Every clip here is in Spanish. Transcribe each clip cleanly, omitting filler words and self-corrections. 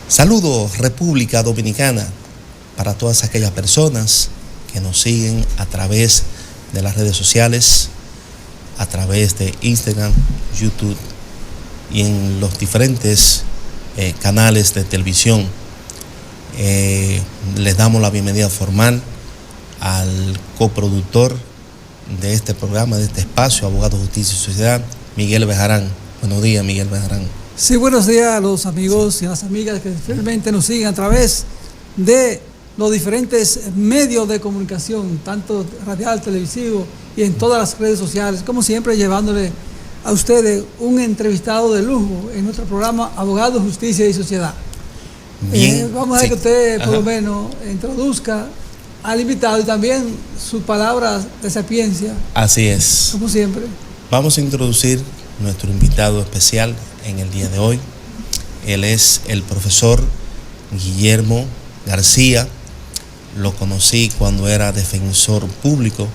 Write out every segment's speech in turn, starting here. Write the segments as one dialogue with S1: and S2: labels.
S1: Saludos, República Dominicana, para todas aquellas personas que nos siguen a través de las redes sociales, a través de Instagram, YouTube y en los diferentes canales de televisión. Les damos la bienvenida formal al coproductor de este programa, de este espacio, Abogado, Justicia y Sociedad, Miguel Bejarán. Buenos días, Miguel Bejarán.
S2: Sí, buenos días a los amigos y a las amigas que fielmente nos siguen a través de los diferentes medios de comunicación, tanto radial, televisivo y en todas las redes sociales, como siempre llevándole a ustedes un entrevistado de lujo en nuestro programa Abogado, Justicia y Sociedad.
S1: Bien,
S2: vamos a ver que usted por lo menos introduzca al invitado y también sus palabras de sapiencia.
S1: Así es.
S2: Como siempre.
S1: Vamos a introducir nuestro invitado especial en el día de hoy. Él es el profesor Guillermo García. Lo conocí cuando era defensor público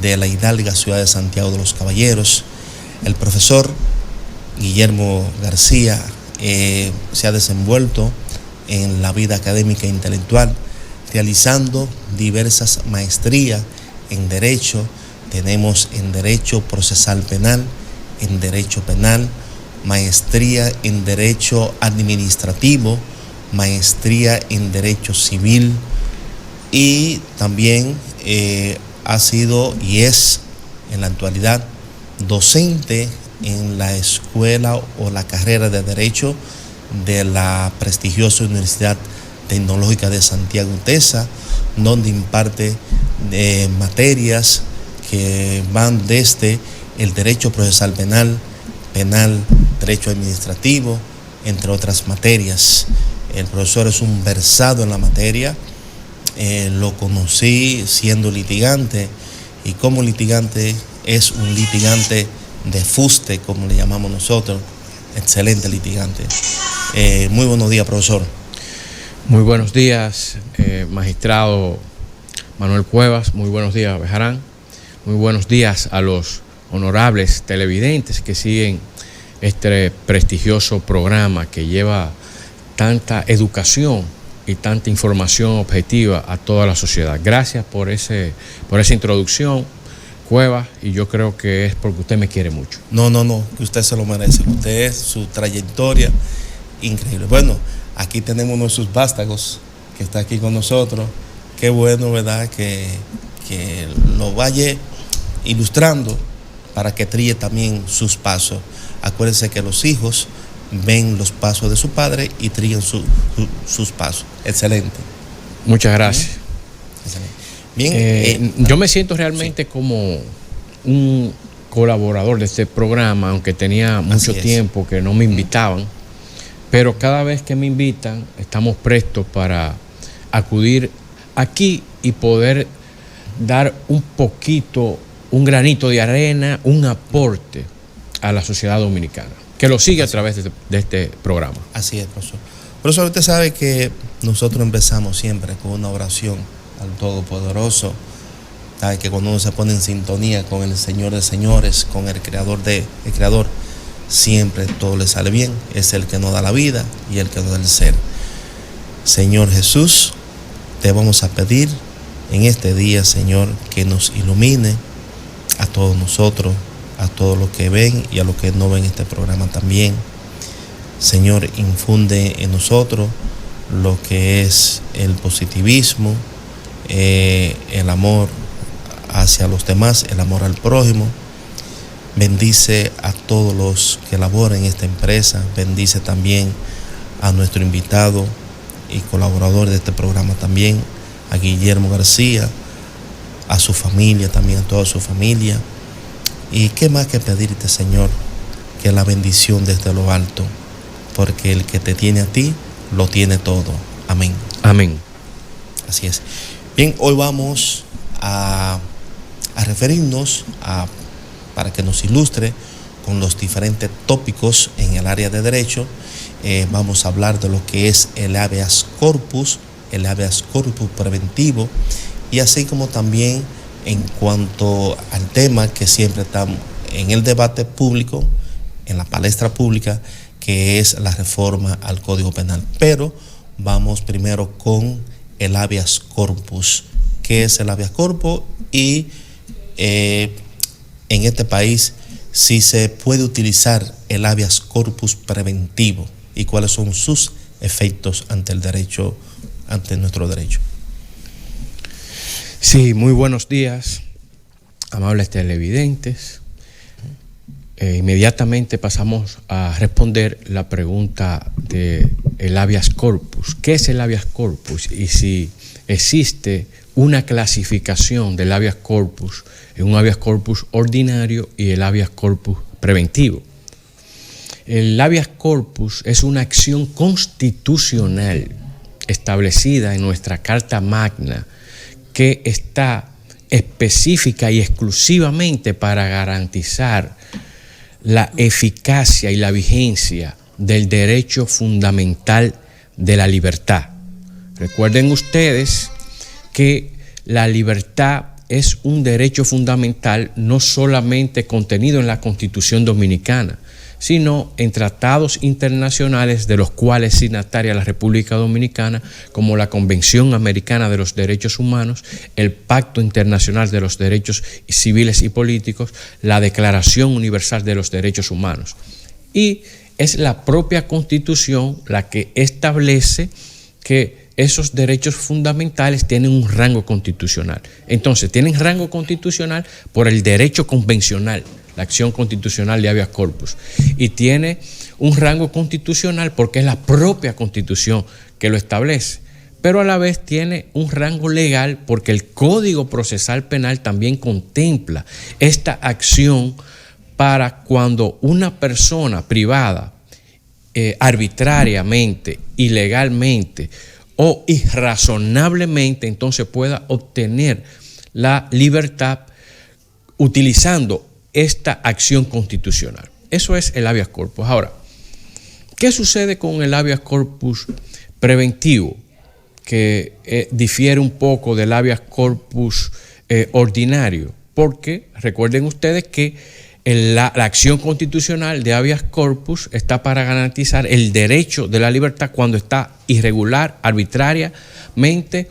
S1: de la hidalga ciudad de Santiago de los Caballeros. El profesor Guillermo García se ha desenvuelto en la vida académica e intelectual, realizando diversas maestrías en Derecho. Tenemos en Derecho Procesal Penal, en Derecho Penal, maestría en Derecho Administrativo, maestría en Derecho Civil y también ha sido y es en la actualidad docente en la escuela o la carrera de Derecho de la prestigiosa Universidad Tecnológica de Santiago UTESA, donde imparte materias que van desde el Derecho Procesal Penal, Derecho Administrativo, entre otras materias. El profesor es un versado en la materia. Lo conocí siendo litigante y como litigante es un litigante de fuste, como le llamamos nosotros, excelente litigante. Muy buenos días, profesor.
S3: Muy buenos días, magistrado Manuel Cuevas. Muy buenos días, Bejarán. Muy buenos días a los honorables televidentes que siguen este prestigioso programa que lleva tanta educación y tanta información objetiva a toda la sociedad. Gracias por esa introducción, Cuevas, y yo creo que es porque usted me quiere mucho.
S1: No, que usted se lo merece. Usted es su trayectoria increíble. Bueno, aquí tenemos uno de sus vástagos que está aquí con nosotros. Qué bueno, ¿verdad? Que lo vaya ilustrando para que trille también sus pasos. Acuérdense que los hijos ven los pasos de su padre y trillan sus pasos. Excelente.
S3: Muchas gracias.
S1: Bien.
S3: Yo me siento realmente como un colaborador de este programa, aunque tenía mucho tiempo que no me invitaban, pero cada vez que me invitan estamos prestos para acudir aquí y poder dar un poquito, un granito de arena, un aporte a la sociedad dominicana, que lo sigue a través de este programa.
S1: Así es, profesor. Profesor, usted sabe que nosotros empezamos siempre con una oración al Todopoderoso. Sabe que cuando uno se pone en sintonía con el Señor de señores, con el Creador, siempre todo le sale bien. Es el que nos da la vida y el que nos da el ser. Señor Jesús, te vamos a pedir en este día, Señor, que nos ilumine a todos nosotros, a todos los que ven y a los que no ven este programa también. Señor, infunde en nosotros lo que es el positivismo, el amor hacia los demás, el amor al prójimo. Bendice a todos los que laboran en esta empresa. Bendice también a nuestro invitado y colaborador de este programa también, a Guillermo García, a su familia también, a toda su familia. Y qué más que pedirte, Señor, que la bendición desde lo alto, porque el que te tiene a ti, lo tiene todo. Amén.
S3: Amén.
S1: Así es. Bien, hoy vamos a referirnos para que nos ilustre con los diferentes tópicos en el área de derecho. Vamos a hablar de lo que es el habeas corpus preventivo, y así como también en cuanto al tema que siempre está en el debate público, en la palestra pública, que que es la reforma al Código Penal. Pero vamos primero con el habeas corpus. ¿Qué es el habeas corpus? Y en este país, si se puede utilizar el habeas corpus preventivo y cuáles son sus efectos ante el derecho, ante nuestro derecho.
S3: Sí, muy buenos días, amables televidentes. Inmediatamente pasamos a responder la pregunta del habeas corpus. ¿Qué es el habeas corpus? Y si existe una clasificación del habeas corpus en un habeas corpus ordinario y el habeas corpus preventivo. El habeas corpus es una acción constitucional establecida en nuestra Carta Magna que está específica y exclusivamente para garantizar la eficacia y la vigencia del derecho fundamental de la libertad. Recuerden ustedes que la libertad es un derecho fundamental no solamente contenido en la Constitución Dominicana, sino en tratados internacionales de los cuales es signataria la República Dominicana, como la Convención Americana de los Derechos Humanos, el Pacto Internacional de los Derechos Civiles y Políticos, la Declaración Universal de los Derechos Humanos. Y es la propia Constitución la que establece que esos derechos fundamentales tienen un rango constitucional. Entonces, tienen rango constitucional por el derecho convencional, la acción constitucional de habeas corpus, y tiene un rango constitucional porque es la propia Constitución que lo establece, pero a la vez tiene un rango legal porque el Código Procesal Penal también contempla esta acción para cuando una persona privada arbitrariamente, ilegalmente o irrazonablemente entonces pueda obtener la libertad utilizando esta acción constitucional. Eso es el habeas corpus. Ahora, ¿qué sucede con el habeas corpus preventivo? Que difiere un poco del habeas corpus ordinario, porque recuerden ustedes que la acción constitucional de habeas corpus está para garantizar el derecho de la libertad cuando está irregular, arbitrariamente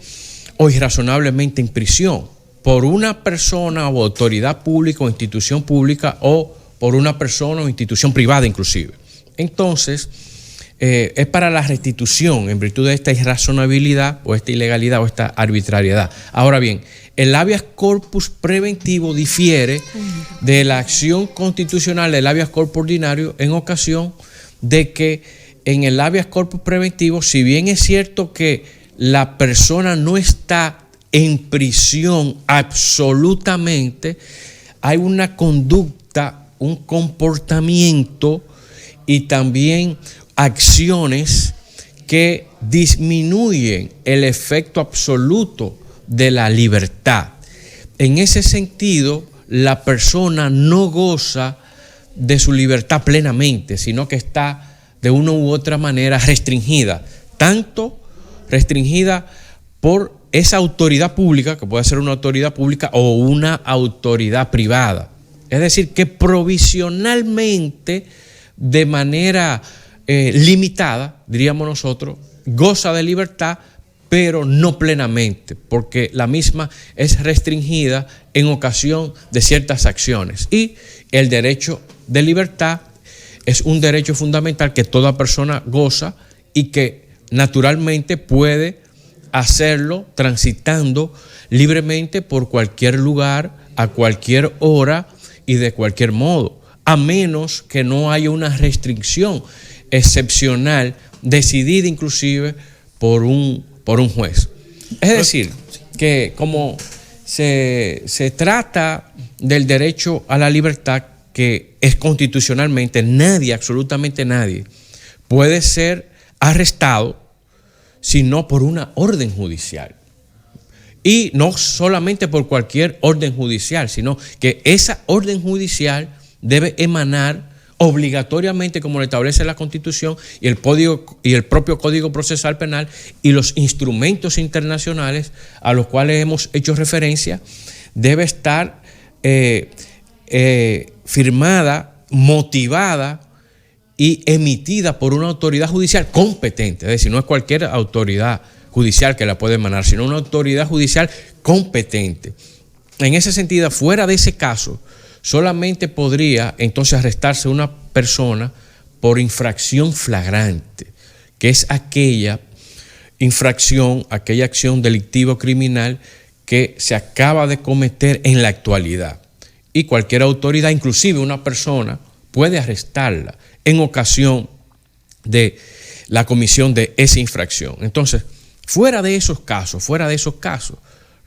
S3: o irrazonablemente en prisión por una persona o autoridad pública o institución pública o por una persona o institución privada inclusive. Entonces, es para la restitución en virtud de esta irrazonabilidad o esta ilegalidad o esta arbitrariedad. Ahora bien, el habeas corpus preventivo difiere de la acción constitucional del habeas corpus ordinario en ocasión de que en el habeas corpus preventivo, si bien es cierto que la persona no está en prisión absolutamente, hay una conducta, un comportamiento y también acciones que disminuyen el efecto absoluto de la libertad. En ese sentido, la persona no goza de su libertad plenamente, sino que está de una u otra manera restringida, tanto restringida por esa autoridad pública, que puede ser una autoridad pública o una autoridad privada. Es decir, que provisionalmente, de manera limitada, diríamos nosotros, goza de libertad, pero no plenamente, porque la misma es restringida en ocasión de ciertas acciones. Y el derecho de libertad es un derecho fundamental que toda persona goza y que naturalmente puede hacerlo transitando libremente por cualquier lugar, a cualquier hora y de cualquier modo, a menos que no haya una restricción excepcional decidida inclusive por un juez. Es decir, que como se trata del derecho a la libertad, que es constitucionalmente, nadie, absolutamente nadie, puede ser arrestado sino por una orden judicial. Y no solamente por cualquier orden judicial, sino que esa orden judicial debe emanar obligatoriamente, como lo establece la Constitución y el propio Código Procesal Penal y los instrumentos internacionales a los cuales hemos hecho referencia, debe estar firmada, motivada y emitida por una autoridad judicial competente. Es decir, no es cualquier autoridad judicial que la puede emanar, sino una autoridad judicial competente. En ese sentido, fuera de ese caso, solamente podría entonces arrestarse una persona por infracción flagrante, que es aquella infracción, aquella acción delictiva o criminal que se acaba de cometer en la actualidad. Y cualquier autoridad, inclusive una persona, puede arrestarla en ocasión de la comisión de esa infracción. Entonces, fuera de esos casos,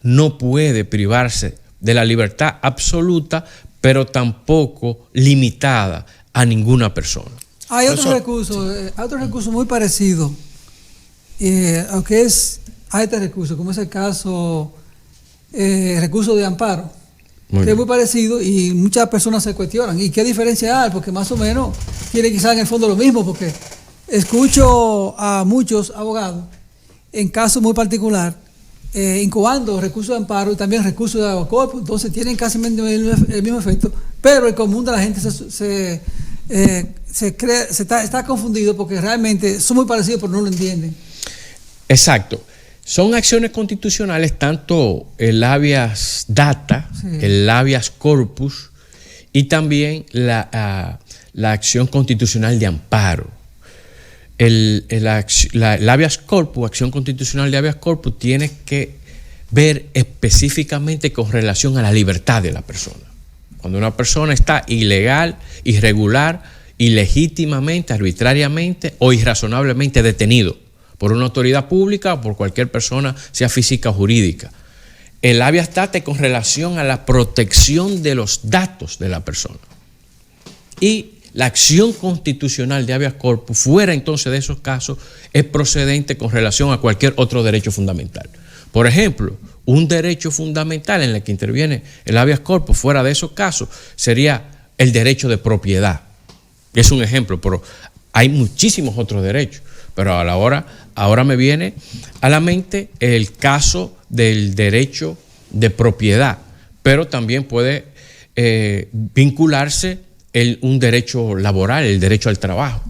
S3: no puede privarse de la libertad absoluta, pero tampoco limitada a ninguna persona.
S2: Hay otro recurso muy parecido aunque a este recurso, como es el caso, recurso de amparo, que es muy parecido y muchas personas se cuestionan. ¿Y qué diferencia hay? Porque más o menos tiene quizás en el fondo lo mismo, porque escucho a muchos abogados en casos muy particulares incubando recursos de amparo y también recursos de habeas corpus, entonces tienen casi el mismo efecto, pero el común de la gente está confundido porque realmente son muy parecidos pero no lo entienden.
S3: Exacto. Son acciones constitucionales, tanto el habeas data, el habeas corpus y también la acción constitucional de amparo. El habeas corpus, acción constitucional de habeas corpus, tiene que ver específicamente con relación a la libertad de la persona. Cuando una persona está ilegal, irregular, ilegítimamente, arbitrariamente o irrazonablemente detenido por una autoridad pública o por cualquier persona, sea física o jurídica. El habeas data con relación a la protección de los datos de la persona. Y la acción constitucional de habeas corpus, fuera entonces de esos casos, es procedente con relación a cualquier otro derecho fundamental. Por ejemplo, un derecho fundamental en el que interviene el habeas corpus, fuera de esos casos, sería el derecho de propiedad. Es un ejemplo, pero hay muchísimos otros derechos. Pero ahora me viene a la mente el caso del derecho de propiedad, pero también puede vincularse un derecho laboral, el derecho al trabajo,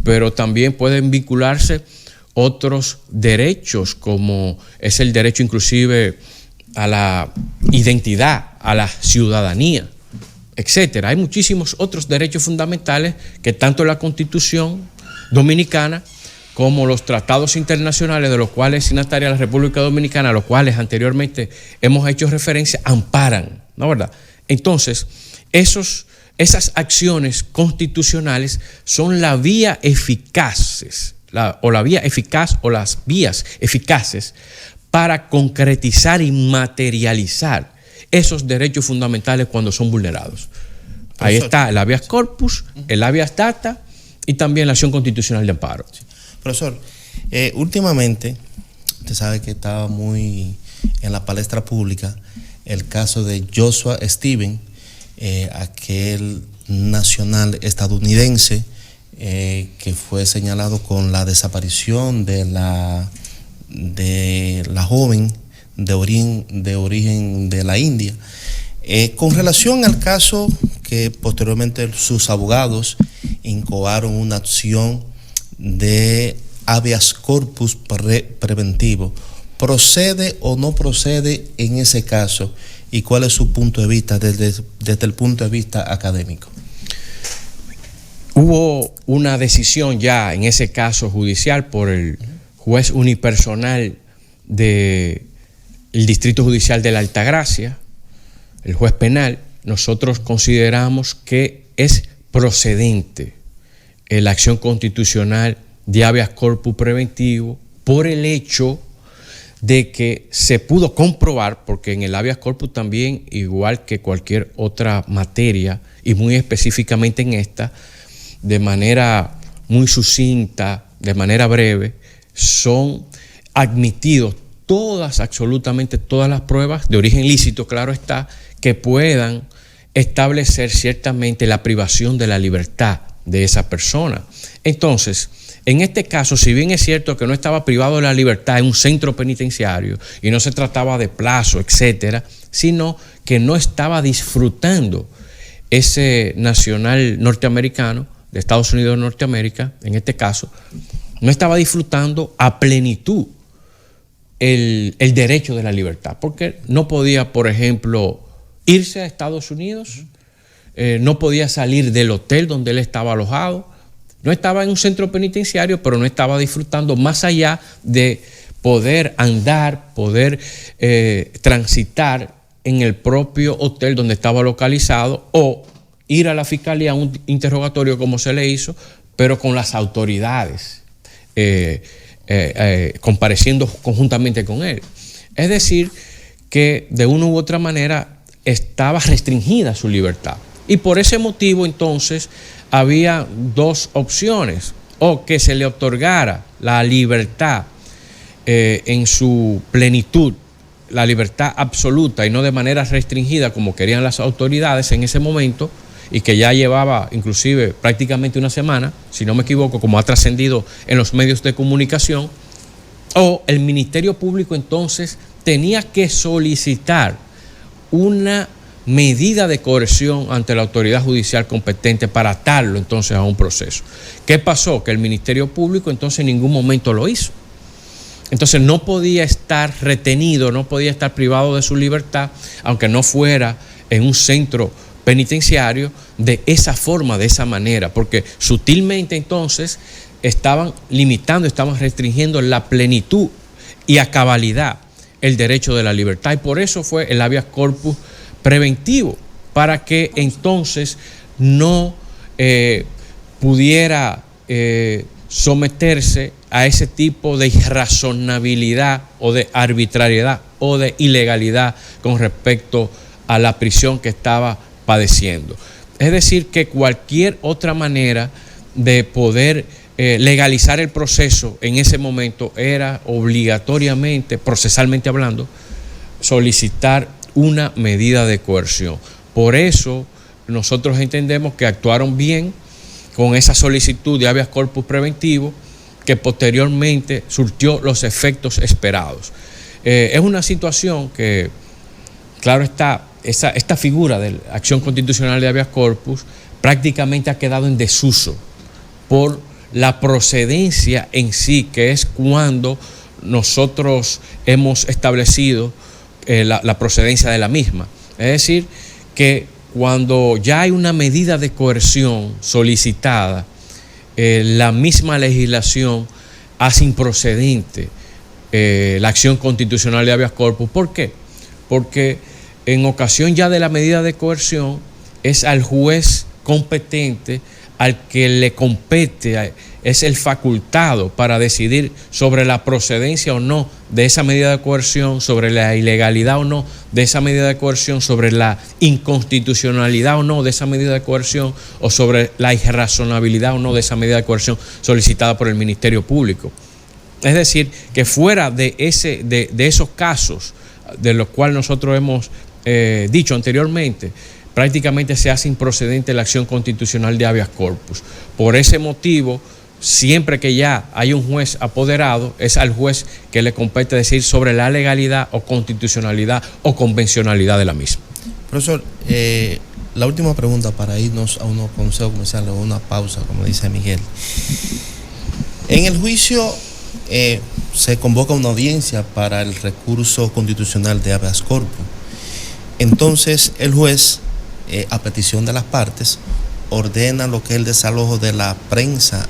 S3: pero también pueden vincularse otros derechos como es el derecho inclusive a la identidad, a la ciudadanía, etcétera. Hay muchísimos otros derechos fundamentales que tanto la Constitución Dominicana como los tratados internacionales de los cuales es signataria la República Dominicana, a los cuales anteriormente hemos hecho referencia, amparan, ¿no verdad? Entonces, esas acciones constitucionales son la vía eficaces, la vía eficaz o las vías eficaces para concretizar y materializar esos derechos fundamentales cuando son vulnerados. Ahí está el habeas corpus, el habeas data y también la acción constitucional de amparo.
S1: Sí. Profesor, últimamente, usted sabe que estaba muy en la palestra pública el caso de Joshua Stevens, aquel nacional estadounidense que fue señalado con la desaparición de la joven de origen de la India. Con relación al caso que posteriormente sus abogados incoaron una acción de habeas corpus preventivo, ¿procede o no procede en ese caso? ¿Y cuál es su punto de vista desde el punto de vista académico?
S3: Hubo una decisión ya en ese caso judicial por el juez unipersonal del Distrito Judicial de la Altagracia, el juez penal. Nosotros consideramos que es procedente la acción constitucional de habeas corpus preventivo por el hecho de que se pudo comprobar, porque en el habeas corpus también, igual que cualquier otra materia, y muy específicamente en esta, de manera muy sucinta, de manera breve, son admitidos absolutamente todas las pruebas de origen lícito, claro está, que puedan establecer ciertamente la privación de la libertad de esa persona. Entonces, en este caso, si bien es cierto que no estaba privado de la libertad en un centro penitenciario y no se trataba de plazo, etcétera, sino que no estaba disfrutando ese nacional norteamericano de Estados Unidos de Norteamérica, en este caso, no estaba disfrutando a plenitud el derecho de la libertad, porque no podía, por ejemplo, irse a Estados Unidos, no podía salir del hotel donde él estaba alojado, no estaba en un centro penitenciario, pero no estaba disfrutando más allá de poder andar, poder transitar en el propio hotel donde estaba localizado o ir a la fiscalía a un interrogatorio como se le hizo, pero con las autoridades compareciendo conjuntamente con él. Es decir, que de una u otra manera estaba restringida su libertad. Y por ese motivo entonces había dos opciones: o que se le otorgara la libertad en su plenitud, la libertad absoluta y no de manera restringida como querían las autoridades en ese momento, y que ya llevaba inclusive prácticamente una semana, si no me equivoco, como ha trascendido en los medios de comunicación, o el Ministerio Público entonces tenía que solicitar una medida de coerción ante la autoridad judicial competente para atarlo entonces a un proceso. ¿Qué pasó? Que el Ministerio Público entonces en ningún momento lo hizo. Entonces no podía estar retenido, no podía estar privado de su libertad, aunque no fuera en un centro penitenciario, de esa forma, de esa manera, porque sutilmente entonces estaban limitando, estaban restringiendo la plenitud y a cabalidad el derecho de la libertad, y por eso fue el habeas corpus preventivo, para que entonces no pudiera someterse a ese tipo de irrazonabilidad o de arbitrariedad o de ilegalidad con respecto a la prisión que estaba padeciendo. Es decir, que cualquier otra manera de poder legalizar el proceso en ese momento era obligatoriamente, procesalmente hablando, solicitar una medida de coerción. Por eso nosotros entendemos que actuaron bien con esa solicitud de habeas corpus preventivo, que posteriormente surtió los efectos esperados. Es una situación que, claro está, esta figura de la acción constitucional de habeas corpus prácticamente ha quedado en desuso por la procedencia en sí, que es cuando nosotros hemos establecido la procedencia de la misma. Es decir, que cuando ya hay una medida de coerción solicitada, la misma legislación hace improcedente la acción constitucional de habeas corpus. ¿Por qué? Porque en ocasión ya de la medida de coerción es al juez competente al que le compete, es el facultado para decidir sobre la procedencia o no de esa medida de coerción, sobre la ilegalidad o no de esa medida de coerción, sobre la inconstitucionalidad o no de esa medida de coerción, o sobre la irrazonabilidad o no de esa medida de coerción solicitada por el Ministerio Público. Es decir, que fuera de esos casos de los cuales nosotros hemos dicho anteriormente, prácticamente se hace improcedente la acción constitucional de habeas corpus. Por ese motivo, siempre que ya hay un juez apoderado, es al juez que le compete decir sobre la legalidad o constitucionalidad o convencionalidad de la misma.
S1: Profesor, la última pregunta para irnos a unos consejos comerciales o una pausa, como dice Miguel. En el juicio se convoca una audiencia para el recurso constitucional de habeas corpus. Entonces el juez, a petición de las partes, ordena lo que es el desalojo de la prensa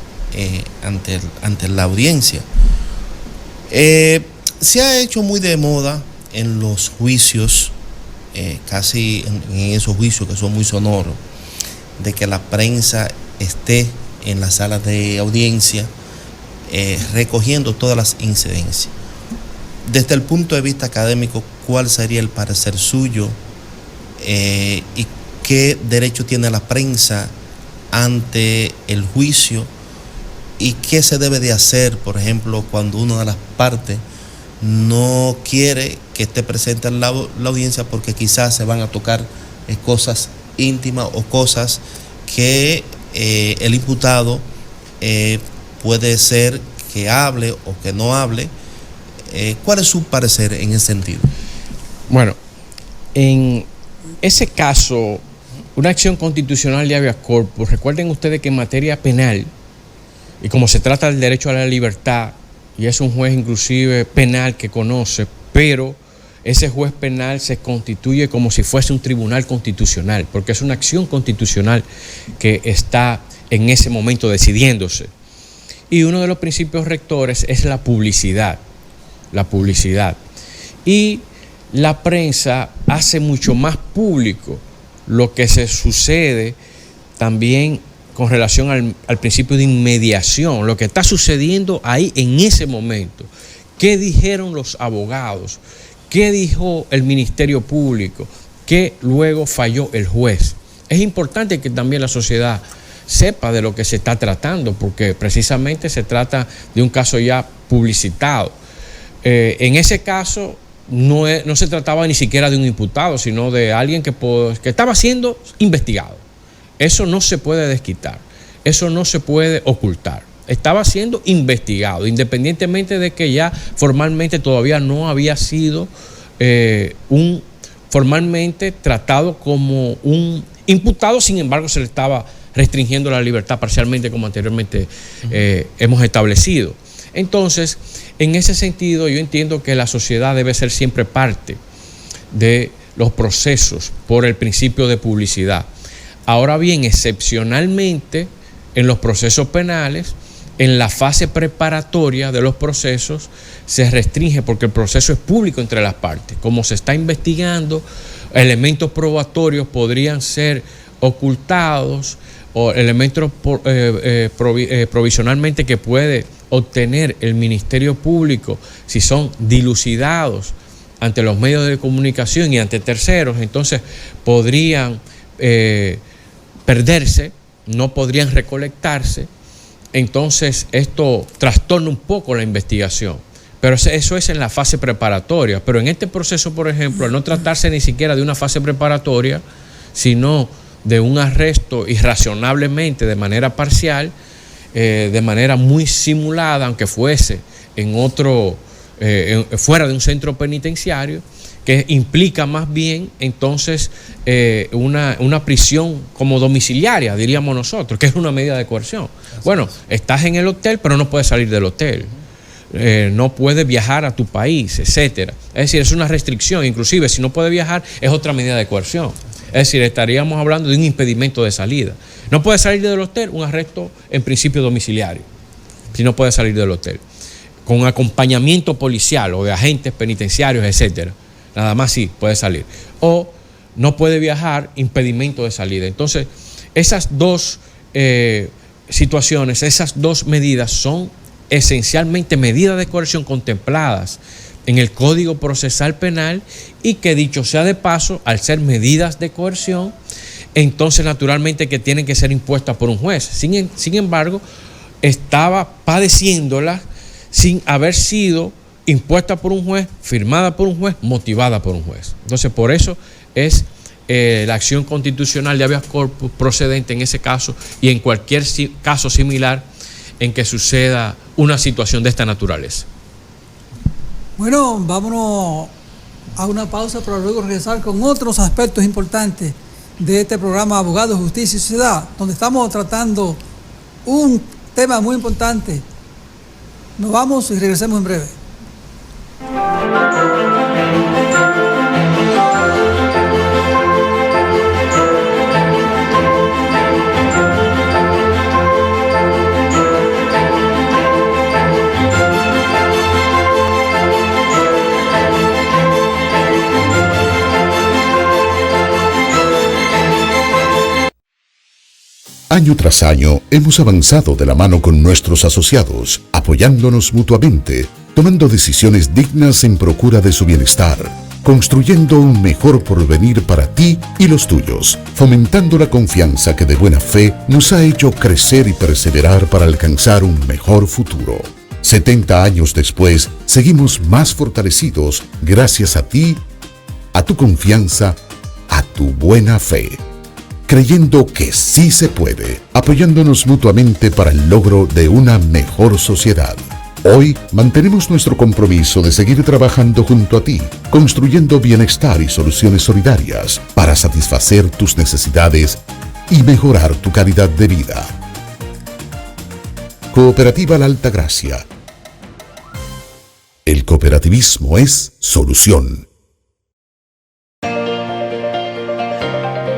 S1: ante la audiencia. Se ha hecho muy de moda en los juicios, casi en esos juicios que son muy sonoros, de que la prensa esté en las salas de audiencia recogiendo todas las incidencias. Desde el punto de vista académico, ¿cuál sería el parecer suyo y qué derecho tiene la prensa ante el juicio? ¿Y qué se debe de hacer, por ejemplo, cuando una de las partes no quiere que esté presente en la audiencia porque quizás se van a tocar cosas íntimas o cosas que el imputado puede ser que hable o que no hable? ¿Cuál es su parecer en ese sentido?
S3: Bueno, en ese caso una acción constitucional de habeas corpus, recuerden ustedes que en materia penal, y como se trata del derecho a la libertad, y es un juez inclusive penal que conoce, pero ese juez penal se constituye como si fuese un tribunal constitucional, porque es una acción constitucional que está en ese momento decidiéndose. Y uno de los principios rectores es la publicidad. La publicidad. Y la prensa hace mucho más público lo que se sucede también con relación al principio de inmediación, lo que está sucediendo ahí en ese momento. ¿Qué dijeron los abogados? ¿Qué dijo el Ministerio Público? ¿Qué luego falló el juez? Es importante que también la sociedad sepa de lo que se está tratando, porque precisamente se trata de un caso ya publicitado. En ese caso no se trataba ni siquiera de un imputado, sino de alguien que estaba siendo investigado. Eso no se puede desquitar, eso no se puede ocultar. Estaba siendo investigado, independientemente de que ya formalmente todavía no había sido formalmente tratado como un imputado, sin embargo se le estaba restringiendo la libertad parcialmente, como anteriormente hemos establecido. Entonces, en ese sentido, yo entiendo que la sociedad debe ser siempre parte de los procesos por el principio de publicidad. Ahora bien, excepcionalmente, en los procesos penales, en la fase preparatoria de los procesos, se restringe porque el proceso es público entre las partes. Como se está investigando, elementos probatorios podrían ser ocultados o elementos provisionalmente que puede obtener el Ministerio Público, si son dilucidados ante los medios de comunicación y ante terceros, entonces podrían perderse, no podrían recolectarse. Entonces esto trastorna un poco la investigación, pero eso es en la fase preparatoria. Pero en este proceso, por ejemplo, al no tratarse ni siquiera de una fase preparatoria, sino de un arresto irrazonablemente de manera parcial, de manera muy simulada, aunque fuese en otro, fuera de un centro penitenciario, que implica más bien entonces una prisión como domiciliaria, diríamos nosotros, que es una medida de coerción. Bueno, estás en el hotel, pero no puedes salir del hotel, no puedes viajar a tu país, etcétera. Es decir, es una restricción, inclusive si no puedes viajar es otra medida de coerción. Es decir, estaríamos hablando de un impedimento de salida. No puedes salir del hotel, un arresto en principio domiciliario, si no puedes salir del hotel, con acompañamiento policial o de agentes penitenciarios, etcétera. Nada más sí puede salir. O no puede viajar, impedimento de salida. Entonces, esas dos situaciones, esas dos medidas son esencialmente medidas de coerción contempladas en el Código Procesal Penal y que, dicho sea de paso, al ser medidas de coerción, entonces naturalmente que tienen que ser impuestas por un juez. Sin embargo, estaba padeciéndolas sin haber sido impuesta por un juez, firmada por un juez, motivada por un juez. Entonces, por eso es la acción constitucional de habeas corpus procedente en ese caso y en cualquier caso similar en que suceda una situación de esta naturaleza.
S2: Bueno, vámonos a una pausa para luego regresar con otros aspectos importantes de este programa Abogados, Justicia y Sociedad, donde estamos tratando un tema muy importante. Nos vamos y regresemos en breve.
S4: Año tras año hemos avanzado de la mano con nuestros asociados, apoyándonos mutuamente, tomando decisiones dignas en procura de su bienestar, construyendo un mejor porvenir para ti y los tuyos, fomentando la confianza que de buena fe nos ha hecho crecer y perseverar para alcanzar un mejor futuro. 70 años después, seguimos más fortalecidos gracias a ti, a tu confianza, a tu buena fe. Creyendo que sí se puede, apoyándonos mutuamente para el logro de una mejor sociedad. Hoy mantenemos nuestro compromiso de seguir trabajando junto a ti, construyendo bienestar y soluciones solidarias para satisfacer tus necesidades y mejorar tu calidad de vida. Cooperativa La Altagracia. El cooperativismo es solución.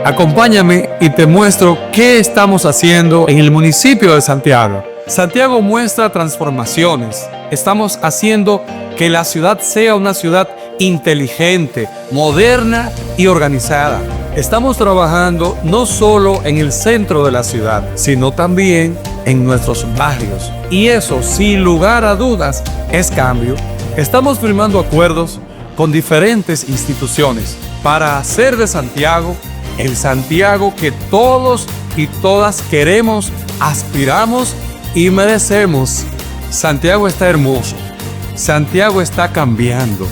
S5: Acompáñame y te muestro qué estamos haciendo en el municipio de Santiago. Santiago muestra transformaciones. Estamos haciendo que la ciudad sea una ciudad inteligente, moderna y organizada. Estamos trabajando no solo en el centro de la ciudad, sino también en nuestros barrios. Y eso, sin lugar a dudas, es cambio. Estamos firmando acuerdos con diferentes instituciones para hacer de Santiago el Santiago que todos y todas queremos, aspiramos y merecemos. Santiago está hermoso. Santiago está cambiando.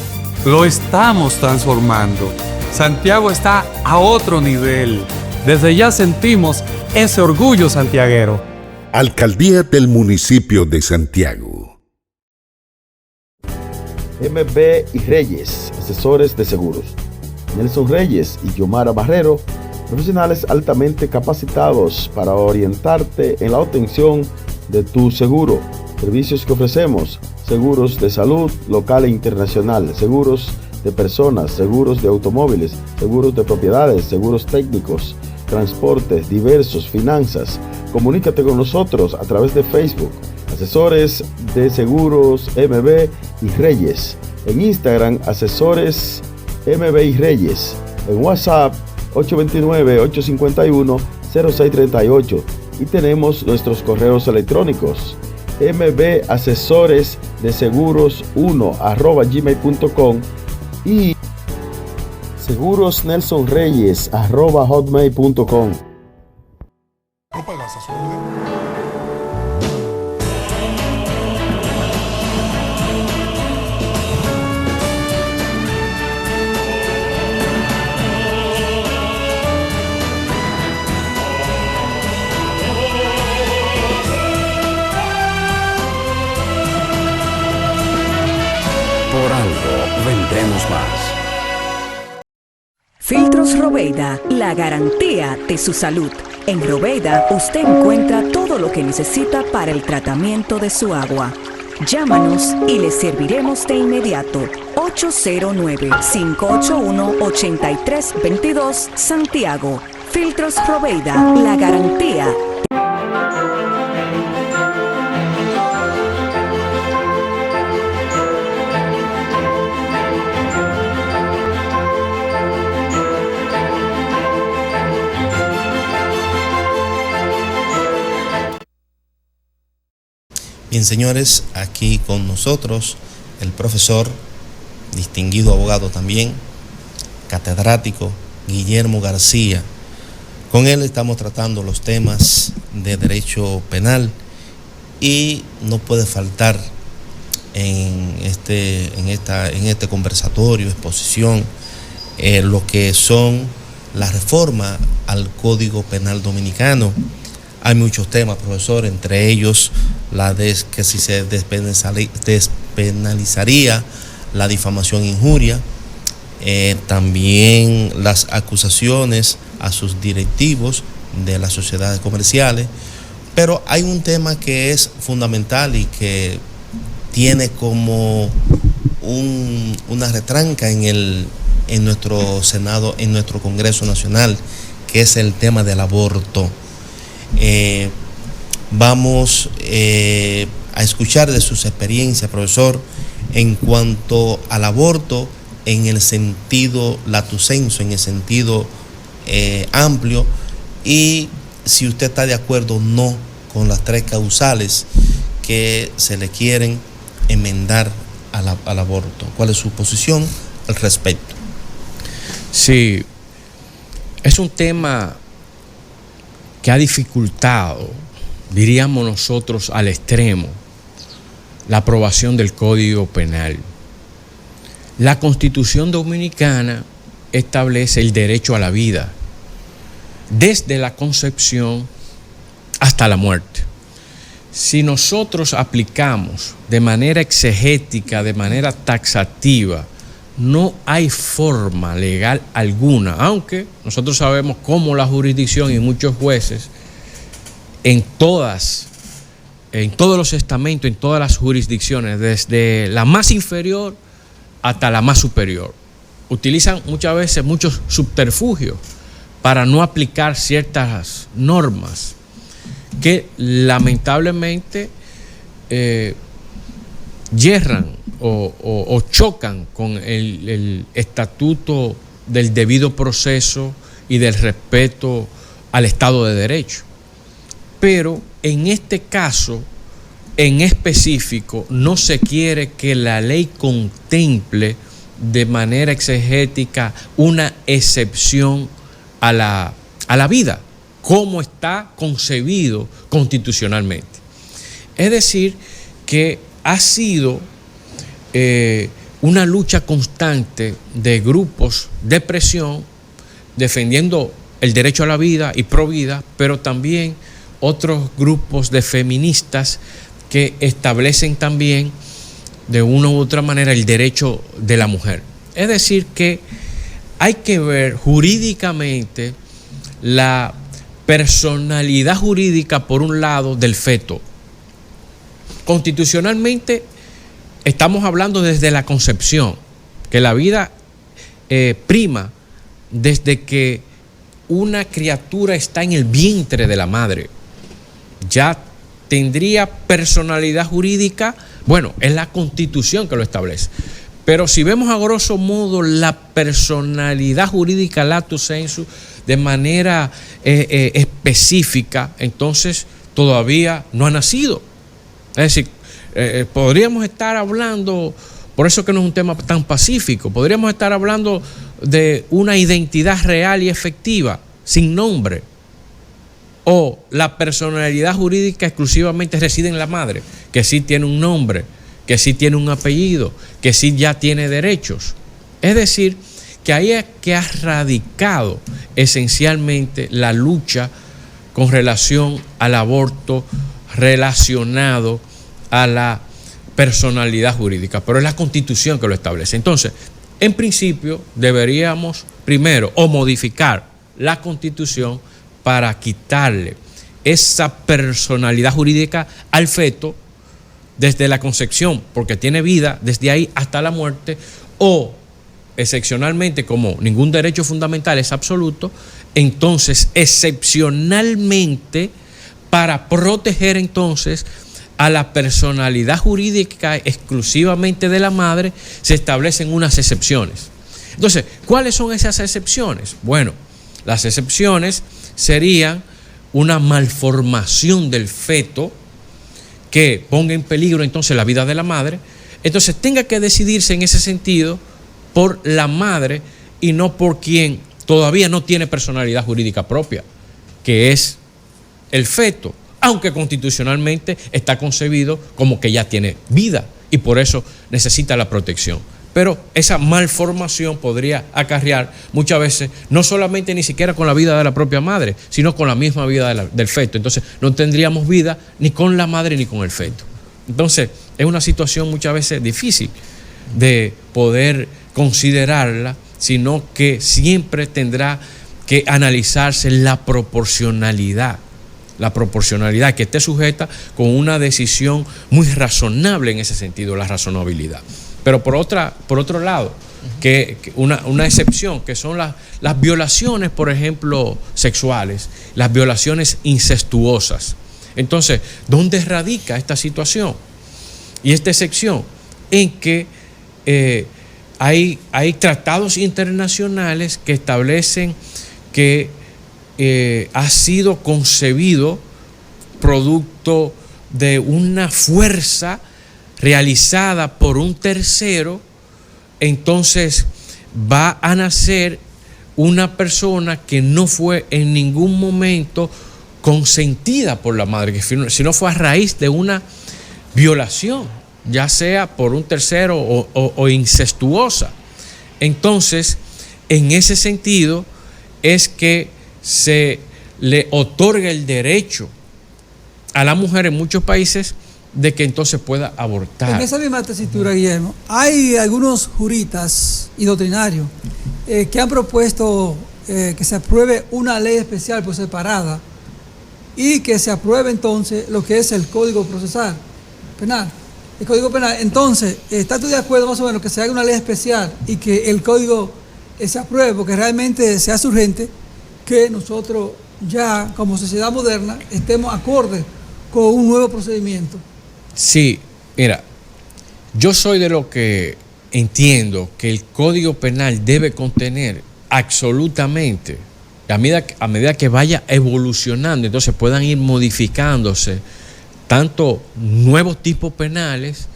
S5: Lo estamos transformando. Santiago está a otro nivel. Desde ya sentimos ese orgullo santiaguero.
S6: Alcaldía del Municipio de Santiago.
S7: MB y Reyes, asesores de seguros. Nelson Reyes y Yomara Barrero, profesionales altamente capacitados para orientarte en la obtención de tu seguro. Servicios que ofrecemos: seguros de salud local e internacional, seguros de personas, seguros de automóviles, seguros de propiedades, seguros técnicos, transportes diversos, finanzas. Comunícate con nosotros a través de Facebook, Asesores de Seguros MB y Reyes. En Instagram, Asesores MB y Reyes. En WhatsApp, 829-851-0638. Y tenemos nuestros correos electrónicos: mbasesoresdeseguros1@gmail.com y segurosnelsonreyes@hotmail.com.
S8: Por algo vendremos más.
S9: Filtros Robeida, la garantía de su salud. En Robeida usted encuentra todo lo que necesita para el tratamiento de su agua. Llámanos y le serviremos de inmediato. 809-581-8322 Santiago. Filtros Robeida, la garantía.
S1: Bien, señores, aquí con nosotros el profesor, distinguido abogado también, catedrático, Guillermo García. Con él estamos tratando los temas de derecho penal y no puede faltar en este conversatorio, exposición, lo que son la reforma al Código Penal Dominicano. Hay muchos temas, profesor, entre ellos la de que si se despenalizaría la difamación e injuria, también las acusaciones a sus directivos de las sociedades comerciales, pero hay un tema que es fundamental y que tiene como una retranca en nuestro Senado, en nuestro Congreso Nacional, que es el tema del aborto. Vamos a escuchar de sus experiencias, profesor, en cuanto al aborto en el sentido lato sensu, en el sentido amplio, y si usted está de acuerdo o no con las 3 causales que se le quieren enmendar al aborto. ¿Cuál es su posición al respecto?
S3: Sí, es un tema que ha dificultado, diríamos nosotros, al extremo, la aprobación del Código Penal. La Constitución Dominicana establece el derecho a la vida, desde la concepción hasta la muerte. si nosotros aplicamos de manera exegética, de manera taxativa, no hay forma legal alguna, aunque nosotros sabemos cómo la jurisdicción y muchos jueces en todos los estamentos, en todas las jurisdicciones, desde la más inferior hasta la más superior, utilizan muchas veces muchos subterfugios para no aplicar ciertas normas que lamentablemente yerran o chocan con el estatuto del debido proceso y del respeto al Estado de Derecho. Pero en este caso, en específico, no se quiere que la ley contemple de manera exegética una excepción a la vida, como está concebido constitucionalmente. Es decir, que ha sido una lucha constante de grupos de presión defendiendo el derecho a la vida y pro vida, pero también otros grupos de feministas que establecen también de una u otra manera el derecho de la mujer. Es decir, que hay que ver jurídicamente la personalidad jurídica, por un lado, del feto. Constitucionalmente estamos hablando desde la concepción, que la vida prima desde que una criatura está en el vientre de la madre. Ya tendría personalidad jurídica, bueno, es la Constitución que lo establece. Pero si vemos a grosso modo la personalidad jurídica lato sensu de manera específica, entonces todavía no ha nacido. Es decir, podríamos estar hablando, por eso que no es un tema tan pacífico, podríamos estar hablando de una identidad real y efectiva, sin nombre, o la personalidad jurídica exclusivamente reside en la madre, que sí tiene un nombre, que sí tiene un apellido, que sí ya tiene derechos. Es decir, que ahí es que ha radicado esencialmente la lucha con relación al aborto relacionado a la personalidad jurídica, pero es la Constitución que lo establece. Entonces, en principio, deberíamos primero o modificar la Constitución para quitarle esa personalidad jurídica al feto desde la concepción, porque tiene vida desde ahí hasta la muerte, o excepcionalmente, como ningún derecho fundamental es absoluto, entonces excepcionalmente, para proteger entonces a la personalidad jurídica exclusivamente de la madre, se establecen unas excepciones. Entonces, ¿cuáles son esas excepciones? Bueno, las excepciones serían una malformación del feto que ponga en peligro entonces la vida de la madre, entonces tenga que decidirse en ese sentido por la madre y no por quien todavía no tiene personalidad jurídica propia, que es el feto, aunque constitucionalmente está concebido como que ya tiene vida y por eso necesita la protección. Pero esa malformación podría acarrear muchas veces, no solamente ni siquiera con la vida de la propia madre, sino con la misma vida del feto. Entonces no tendríamos vida ni con la madre ni con el feto. Entonces es una situación muchas veces difícil de poder considerarla, sino que siempre tendrá que analizarse la proporcionalidad que esté sujeta con una decisión muy razonable en ese sentido, la razonabilidad. Pero por otro lado, que una excepción, que son las violaciones, por ejemplo, sexuales, las violaciones incestuosas. Entonces, ¿dónde radica esta situación y esta excepción? En que hay tratados internacionales que establecen que ha sido concebido producto de una fuerza realizada por un tercero, entonces va a nacer una persona que no fue en ningún momento consentida por la madre, sino fue a raíz de una violación, ya sea por un tercero o incestuosa. Entonces, en ese sentido, es que se le otorga el derecho a la mujer en muchos países de que entonces pueda abortar.
S2: En esa misma tesitura, Guillermo, hay algunos juristas y doctrinarios que han propuesto que se apruebe una ley especial por separada y que se apruebe entonces lo que es el Código Procesal Penal. El Código Penal. Entonces, ¿estás tú de acuerdo más o menos que se haga una ley especial y que el Código se apruebe? Porque realmente se hace urgente que nosotros ya, como sociedad moderna, estemos acordes con un nuevo procedimiento.
S3: Sí, mira, yo soy de lo que entiendo que el Código Penal debe contener absolutamente, a medida que vaya evolucionando, entonces puedan ir modificándose tanto nuevos tipos penales,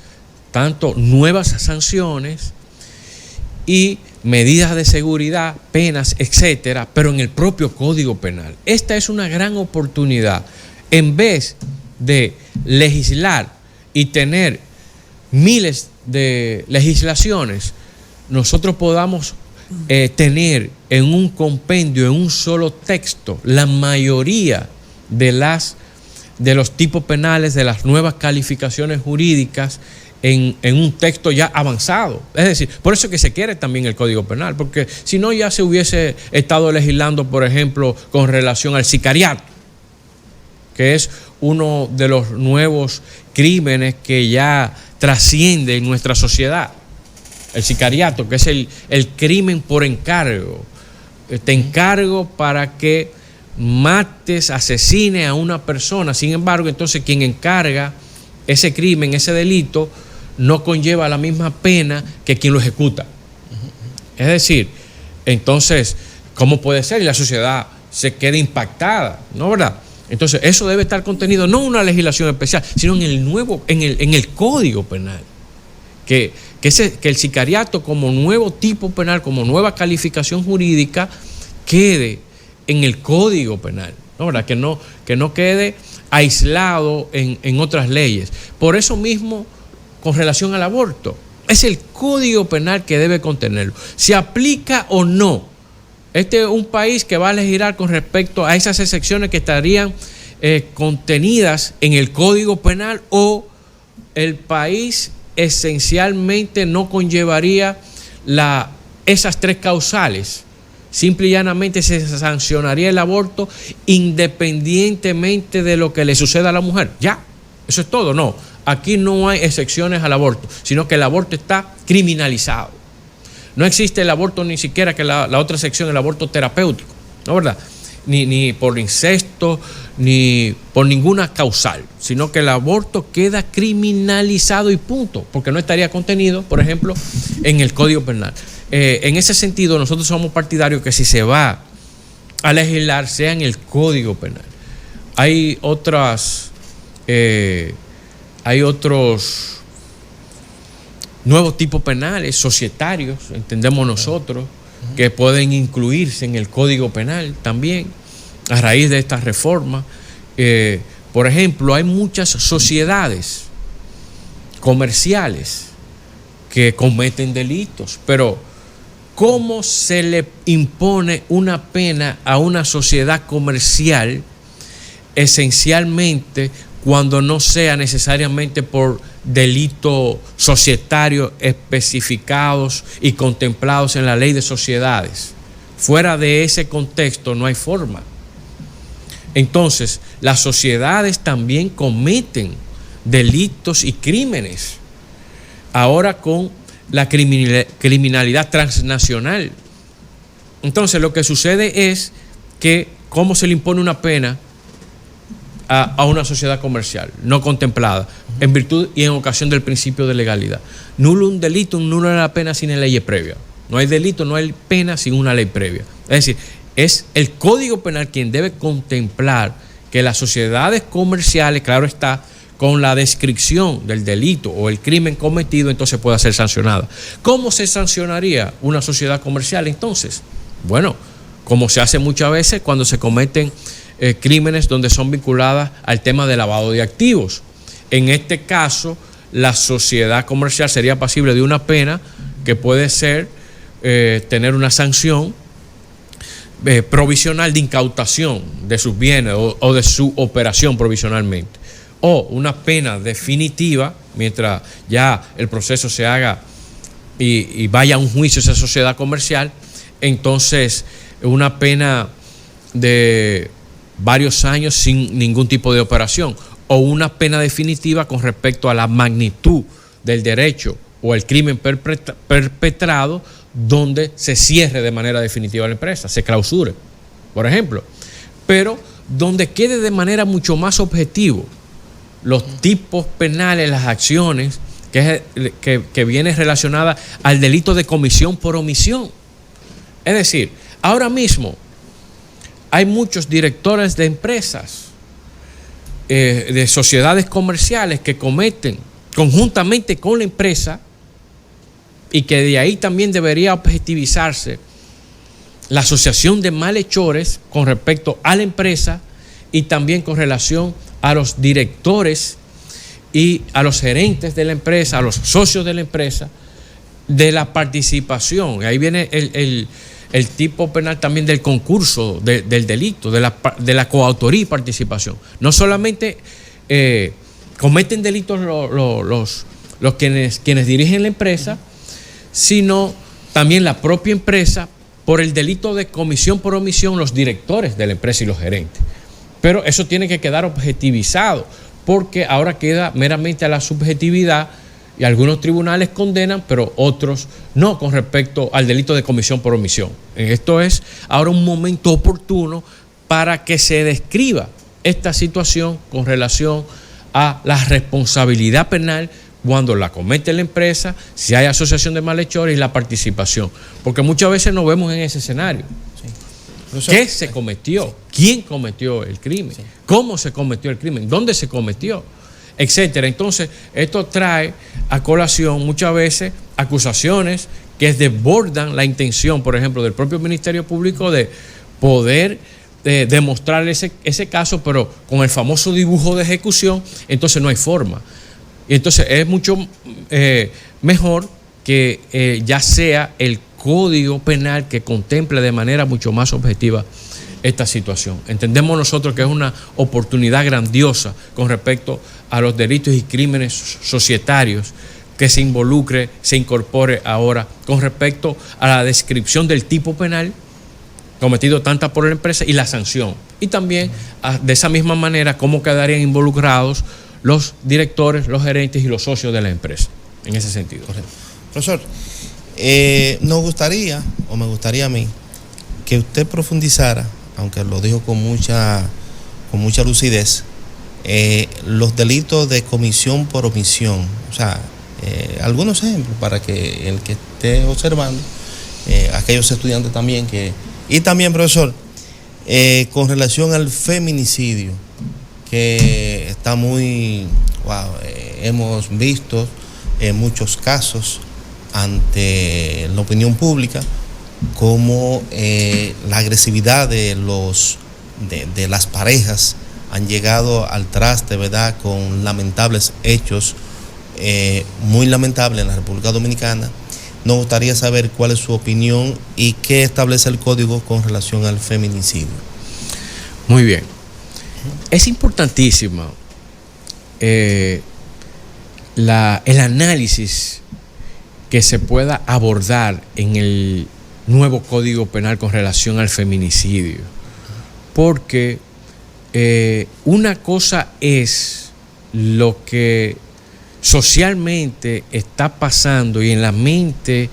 S3: tanto nuevas sanciones y medidas de seguridad, penas, etcétera, pero en el propio Código Penal. Esta es una gran oportunidad. En vez de legislar y tener miles de legislaciones, nosotros podamos tener en un compendio, en un solo texto, la mayoría de los tipos penales, de las nuevas calificaciones jurídicas en un texto ya avanzado. Es decir, por eso que se quiere también el Código Penal, porque si no ya se hubiese estado legislando, por ejemplo, con relación al sicariato, que es uno de los nuevos crímenes que ya trasciende en nuestra sociedad. El sicariato, que es el crimen por encargo. Te encargo para que mates, asesines a una persona. Sin embargo, entonces quien encarga ese crimen, ese delito, no conlleva la misma pena que quien lo ejecuta. Es decir, entonces, ¿cómo puede ser? Y la sociedad se queda impactada, ¿no, verdad? Entonces, eso debe estar contenido no en una legislación especial, sino en el Código Penal. Que el sicariato como nuevo tipo penal, como nueva calificación jurídica, quede en el Código Penal, ¿no, verdad? Que no quede aislado en otras leyes. Por eso mismo, con relación al aborto, es el Código Penal que debe contenerlo. ¿Se aplica o no? Este es un país que va a legislar con respecto a esas excepciones que estarían contenidas en el Código Penal, o el país esencialmente no conllevaría esas tres causales. Simple y llanamente se sancionaría el aborto independientemente de lo que le suceda a la mujer. Ya, eso es todo. No, aquí no hay excepciones al aborto, sino que el aborto está criminalizado. No existe el aborto ni siquiera que la otra sección, el aborto terapéutico, ¿no, verdad? Ni por incesto, ni por ninguna causal, sino que el aborto queda criminalizado y punto, porque no estaría contenido, por ejemplo, en el Código Penal. En ese sentido, nosotros somos partidarios que si se va a legislar, sea en el Código Penal. Hay otros nuevos tipos penales, societarios, entendemos nosotros, que pueden incluirse en el Código Penal también, a raíz de esta reforma. Por ejemplo, hay muchas sociedades comerciales que cometen delitos, pero ¿cómo se le impone una pena a una sociedad comercial esencialmente cuando no sea necesariamente por delitos societarios especificados y contemplados en la ley de sociedades? Fuera de ese contexto no hay forma. Entonces, las sociedades también cometen delitos y crímenes, ahora con la criminalidad transnacional. Entonces, lo que sucede es que, ¿cómo se le impone una pena a una sociedad comercial no contemplada, en virtud y en ocasión del principio de legalidad? Nulo un delito, nula la pena sin ley previa. No hay delito, no hay pena sin una ley previa. Es decir, es el Código Penal quien debe contemplar que las sociedades comerciales, claro está, con la descripción del delito o el crimen cometido, entonces pueda ser sancionada. ¿Cómo se sancionaría una sociedad comercial entonces? Bueno, como se hace muchas veces cuando se cometen crímenes donde son vinculadas al tema de lavado de activos. En este caso, la sociedad comercial sería pasible de una pena que puede ser tener una sanción provisional de incautación de sus bienes o de su operación provisionalmente. o una pena definitiva, mientras ya el proceso se haga y vaya a un juicio esa sociedad comercial, entonces una pena de varios años sin ningún tipo de operación, o una pena definitiva con respecto a la magnitud del derecho o el crimen perpetrado, donde se cierre de manera definitiva la empresa, se clausure, por ejemplo, pero donde quede de manera mucho más objetivo los tipos penales, las acciones que viene relacionada al delito de comisión por omisión. Es decir, ahora mismo hay muchos directores de empresas, de sociedades comerciales que cometen conjuntamente con la empresa, y que de ahí también debería objetivizarse la asociación de malhechores con respecto a la empresa y también con relación a los directores y a los gerentes de la empresa, a los socios de la empresa, de la participación. Ahí viene el tipo penal también del concurso del delito, de la coautoría y participación. No solamente cometen delitos los quienes dirigen la empresa, sino también la propia empresa, por el delito de comisión por omisión, los directores de la empresa y los gerentes. Pero eso tiene que quedar objetivizado, porque ahora queda meramente a la subjetividad, y algunos tribunales condenan, pero otros no, con respecto al delito de comisión por omisión. Esto es ahora un momento oportuno para que se describa esta situación con relación a la responsabilidad penal cuando la comete la empresa, si hay asociación de malhechores y la participación. Porque muchas veces nos vemos en ese escenario. Sí. ¿Qué se cometió? ¿Quién cometió el crimen? Sí. ¿Cómo se cometió el crimen? ¿Dónde se cometió? Etcétera. Entonces, esto trae a colación muchas veces acusaciones que desbordan la intención, por ejemplo, del propio Ministerio Público de poder demostrar ese caso, pero con el famoso dibujo de ejecución, entonces no hay forma. Y entonces es mucho mejor que ya sea el Código Penal que contemple de manera mucho más objetiva esta situación. Entendemos nosotros que es una oportunidad grandiosa con respecto a los delitos y crímenes societarios que se incorpore ahora con respecto a la descripción del tipo penal cometido tanto por la empresa y la sanción. Y también de esa misma manera cómo quedarían involucrados los directores, los gerentes y los socios de la empresa, en ese sentido.
S1: Correcto. Profesor, me gustaría a mí que usted profundizara, aunque lo dijo con mucha lucidez, los delitos de comisión por omisión. O sea, algunos ejemplos para que el que esté observando, aquellos estudiantes también, y también, profesor, con relación al feminicidio, que está muy, hemos visto en muchos casos ante la opinión pública cómo la agresividad de las parejas han llegado al traste, ¿verdad?, con lamentables hechos, muy lamentables en la República Dominicana. Nos gustaría saber cuál es su opinión y qué establece el código con relación al feminicidio.
S3: Muy bien. Es importantísimo el análisis que se pueda abordar en el nuevo Código Penal con relación al feminicidio, porque una cosa es lo que socialmente está pasando y en la mente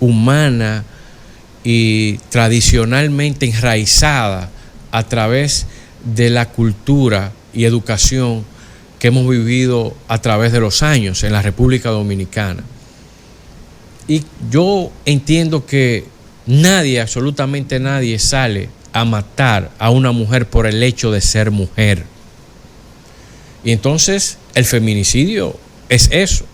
S3: humana y tradicionalmente enraizada a través de la cultura y educación que hemos vivido a través de los años en la República Dominicana. Y yo entiendo que nadie, absolutamente nadie, sale a matar a una mujer por el hecho de ser mujer. Y entonces el feminicidio es eso.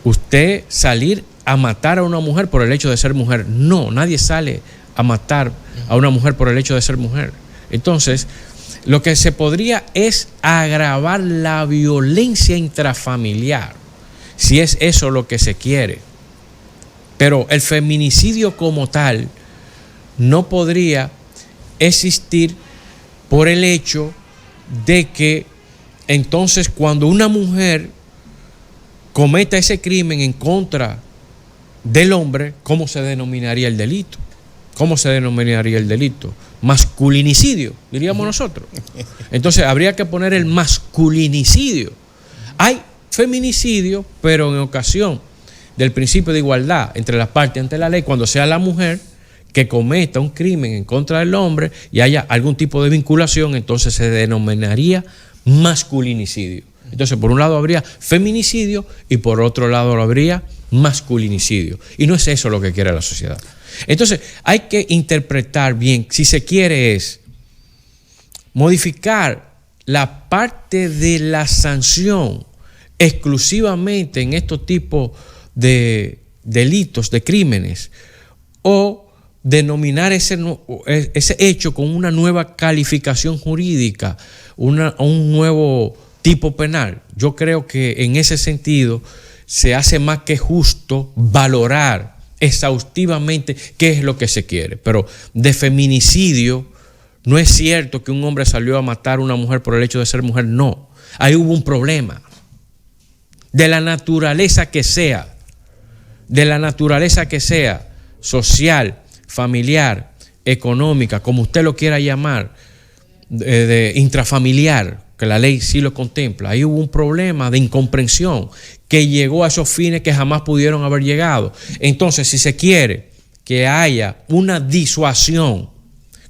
S3: Usted salir a matar a una mujer por el hecho de ser mujer. No, nadie sale a matar a una mujer por el hecho de ser mujer. Entonces, lo que se podría es agravar la violencia intrafamiliar, si es eso lo que se quiere. Pero el feminicidio como tal no podría existir por el hecho de que entonces cuando una mujer cometa ese crimen en contra del hombre, ¿cómo se denominaría el delito? ¿Cómo se denominaría el delito? Masculinicidio, diríamos nosotros. Entonces habría que poner el masculinicidio. Hay feminicidio, pero en ocasión del principio de igualdad entre las partes ante la ley, cuando sea la mujer que cometa un crimen en contra del hombre y haya algún tipo de vinculación, entonces se denominaría masculinicidio. Entonces, por un lado habría feminicidio y por otro lado habría masculinicidio. Y no es eso lo que quiere la sociedad. Entonces, hay que interpretar bien, si se quiere es modificar la parte de la sanción exclusivamente en estos tipos de delitos, de crímenes, o denominar ese hecho con una nueva calificación jurídica, un nuevo tipo penal. Yo creo que en ese sentido se hace más que justo valorar exhaustivamente qué es lo que se quiere. Pero de feminicidio no es cierto que un hombre salió a matar a una mujer por el hecho de ser mujer, no. Ahí hubo un problema. De la naturaleza que sea, social, familiar, económica, como usted lo quiera llamar, de intrafamiliar, que la ley sí lo contempla. Ahí hubo un problema de incomprensión que llegó a esos fines que jamás pudieron haber llegado. Entonces, si se quiere que haya una disuasión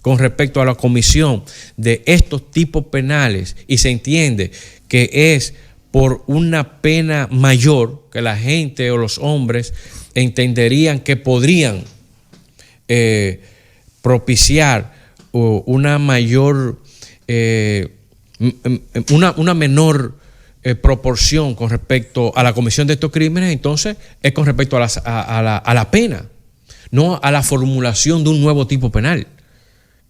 S3: con respecto a la comisión de estos tipos penales y se entiende que es por una pena mayor, que la gente o los hombres entenderían que podrían propiciar una mayor una menor proporción con respecto a la comisión de estos crímenes, entonces es con respecto a la pena, no a la formulación de un nuevo tipo penal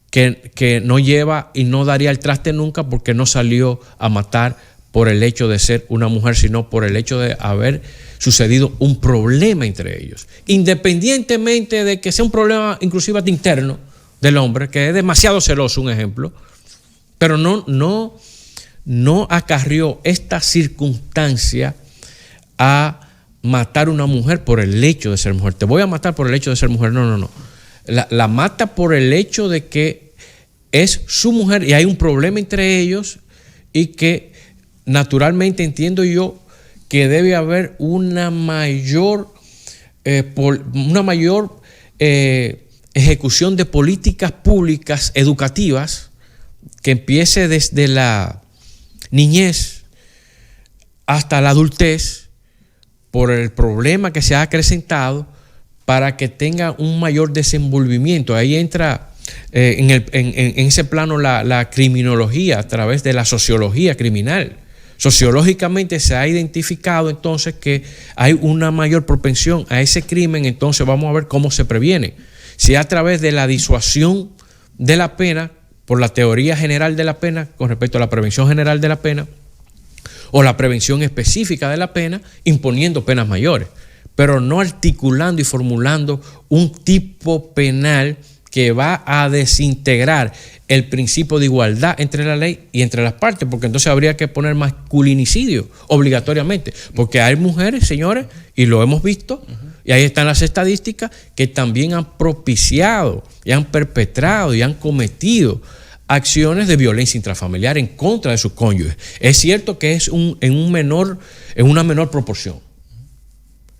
S3: que no lleva y no daría el traste nunca, porque no salió a matar por el hecho de ser una mujer, sino por el hecho de haber sucedido un problema entre ellos, independientemente de que sea un problema inclusive interno del hombre, que es demasiado celoso, un ejemplo, pero no acarrió esta circunstancia a matar a una mujer por el hecho de ser mujer. Te voy a matar por el hecho de ser mujer. No. La mata por el hecho de que es su mujer y hay un problema entre ellos y que naturalmente entiendo yo que debe haber una mayor ejecución de políticas públicas educativas que empiece desde la niñez hasta la adultez por el problema que se ha acrecentado, para que tenga un mayor desenvolvimiento. Ahí entra en ese plano la criminología a través de la sociología criminal. Sociológicamente se ha identificado entonces que hay una mayor propensión a ese crimen, entonces vamos a ver cómo se previene. Si a través de la disuasión de la pena, por la teoría general de la pena con respecto a la prevención general de la pena, o la prevención específica de la pena, imponiendo penas mayores, pero no articulando y formulando un tipo penal que va a desintegrar el principio de igualdad entre la ley y entre las partes, porque entonces habría que poner masculinicidio obligatoriamente, porque hay mujeres, señores, y lo hemos visto, y ahí están las estadísticas, que también han propiciado y han perpetrado y han cometido acciones de violencia intrafamiliar en contra de sus cónyuges. Es cierto que es en una menor proporción,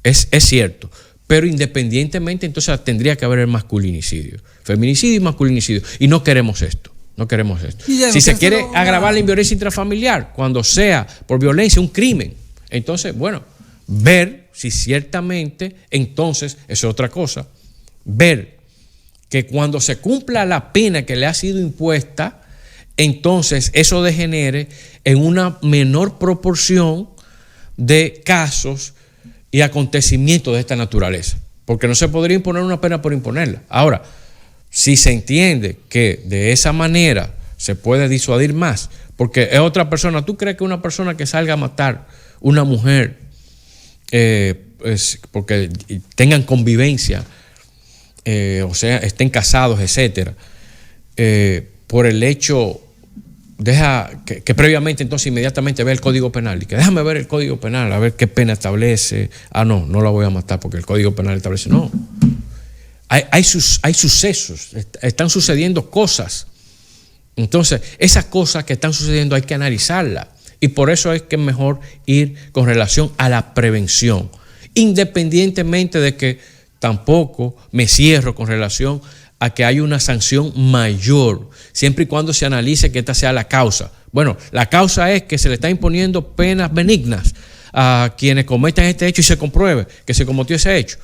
S3: es cierto, pero independientemente entonces tendría que haber el masculinicidio, feminicidio y masculinicidio, y no queremos esto. Si se quiere agravar la violencia intrafamiliar, cuando sea por violencia un crimen, entonces, bueno, ver si ciertamente, entonces, eso es otra cosa, ver que cuando se cumpla la pena que le ha sido impuesta, entonces eso degenere en una menor proporción de casos y acontecimientos de esta naturaleza, porque no se podría imponer una pena por imponerla. Ahora, si se entiende que de esa manera se puede disuadir más, porque es otra persona, ¿tú crees que una persona que salga a matar una mujer porque tengan convivencia, o sea, estén casados, etcétera, por el hecho deja que previamente entonces inmediatamente vea el Código Penal y que déjame ver el Código Penal, a ver qué pena establece. No la voy a matar porque el Código Penal establece. No. Hay sucesos, están sucediendo cosas. Entonces, esas cosas que están sucediendo hay que analizarlas. Y por eso es que es mejor ir con relación a la prevención. Independientemente de que tampoco me cierro con relación a que haya una sanción mayor, siempre y cuando se analice que esta sea la causa. Bueno, la causa es que se le está imponiendo penas benignas a quienes cometan este hecho y se compruebe que se cometió ese hecho.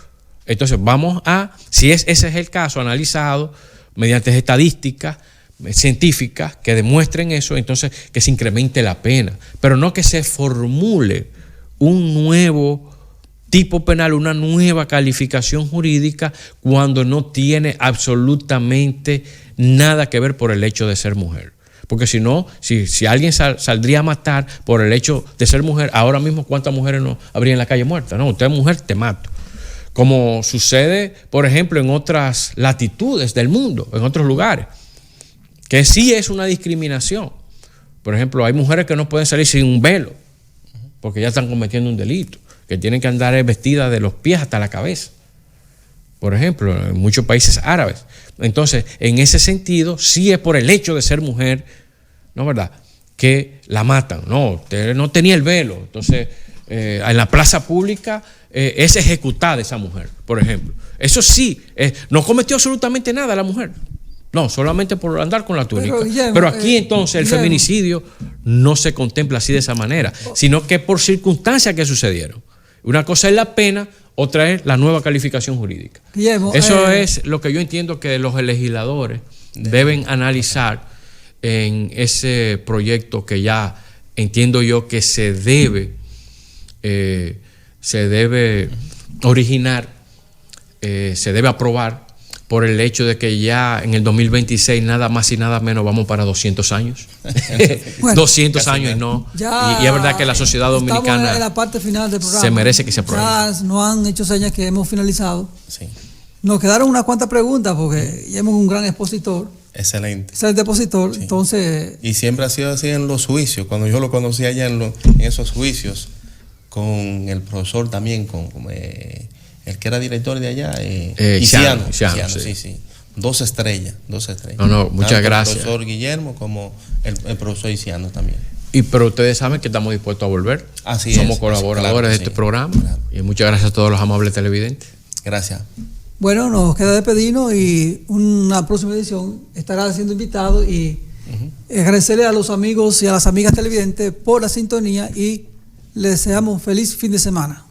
S3: Entonces vamos a, si ese es el caso, analizado mediante estadísticas científicas que demuestren eso, entonces que se incremente la pena, pero no que se formule un nuevo tipo penal, una nueva calificación jurídica cuando no tiene absolutamente nada que ver por el hecho de ser mujer. Porque si no, si alguien saldría a matar por el hecho de ser mujer, ahora mismo ¿cuántas mujeres no habría en la calle muertas? No, usted es mujer, te mato. Como sucede, por ejemplo, en otras latitudes del mundo, en otros lugares, que sí es una discriminación. Por ejemplo, hay mujeres que no pueden salir sin un velo, porque ya están cometiendo un delito, que tienen que andar vestidas de los pies hasta la cabeza, por ejemplo, en muchos países árabes. Entonces, en ese sentido, sí es por el hecho de ser mujer, ¿no verdad?, que la matan. No tenía el velo. Entonces, en la plaza pública es ejecutada esa mujer, por ejemplo. Eso sí, no cometió absolutamente nada la mujer. No, solamente por andar con la túnica. Pero aquí entonces el feminicidio no se contempla así de esa manera, sino que por circunstancias que sucedieron. Una cosa es la pena, otra es la nueva calificación jurídica.
S2: Guillermo,
S3: eso es lo que yo entiendo que los legisladores deben analizar en ese proyecto que ya entiendo yo que se debe originar, se debe aprobar por el hecho de que ya en el 2026 nada más y nada menos vamos para 200 años. Bueno, 200 años y es verdad que la sociedad dominicana
S2: en la parte final del programa,
S3: se merece que se apruebe.
S2: Ya nos han hecho señas que hemos finalizado.
S1: Sí.
S2: Nos quedaron unas cuantas preguntas porque ya hemos un gran expositor.
S1: Excelente.
S2: Excelente expositor. Sí. Entonces,
S1: y siempre ha sido así en los juicios. Cuando yo lo conocí allá en esos juicios, con el profesor también, con el que era director de allá, Isiano, sí. 2 estrellas.
S3: No, muchas gracias.
S1: El profesor Guillermo como el profesor Isiano también.
S3: Pero ustedes saben que estamos dispuestos a volver.
S1: Así
S3: Somos colaboradores de este programa. Claro. Y muchas gracias a todos los amables televidentes.
S1: Gracias.
S2: Bueno, nos queda despedirnos y una próxima edición estará siendo invitado y agradecerle a los amigos y a las amigas televidentes por la sintonía y les deseamos feliz fin de semana.